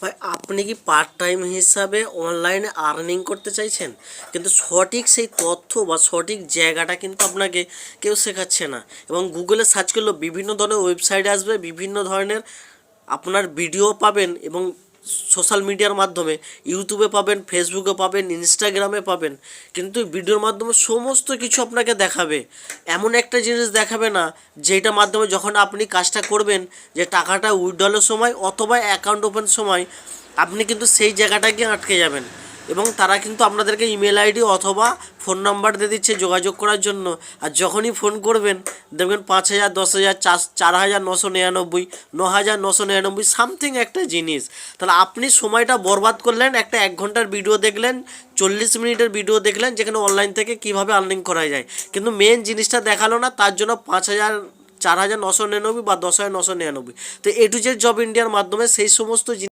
ভাই আপনি কি পার্ট টাইম হিসাবে অনলাইনে আর্নিং করতে চাইছেন, কিন্তু সঠিক সেই তথ্য বা সঠিক জায়গাটা কিন্তু আপনাকে কেউ শেখাচ্ছে না। এবং গুগলে সার্চ করলেও বিভিন্ন ধরনের ওয়েবসাইট আসবে, বিভিন্ন ধরনের আপনার ভিডিও পাবেন এবং সোশ্যাল মিডিয়ার মাধ্যমে ইউটিউবে পাবেন, ফেসবুকে পাবেন, ইনস্টাগ্রামে পাবেন। কিন্তু ভিডিওর মাধ্যমে সমস্ত কিছু আপনাকে দেখাবে, এমন একটা জিনিস দেখাবে না যেটার মাধ্যমে যখন আপনি কাজটা করবেন, যে টাকাটা উইথড্রলের সময় অথবা অ্যাকাউন্ট ওপেন সময় আপনি কিন্তু সেই জায়গাটা গিয়ে আটকে যাবেন। এবং তারা কিন্তু আপনাদেরকে ইমেল আইডি অথবা ফোন নাম্বার দিয়ে দিচ্ছে যোগাযোগ করার জন্য। আর যখনই ফোন করবেন দেখবেন 5,000, 10,000, 4,999, 9,999 সামথিং একটা জিনিস। তাহলে আপনি সময়টা বরবাদ করলেন, একটা 1 ঘন্টার ভিডিও দেখলেন, 40 মিনিটের ভিডিও দেখলেন যেখানে অনলাইন থেকে কীভাবে আর্নিং করা যায়, কিন্তু মেন জিনিসটা দেখালো না। তার জন্য 5,000, 4,999 বা 10,999। তো A to Z জব ইন্ডিয়ার মাধ্যমে সেই সমস্ত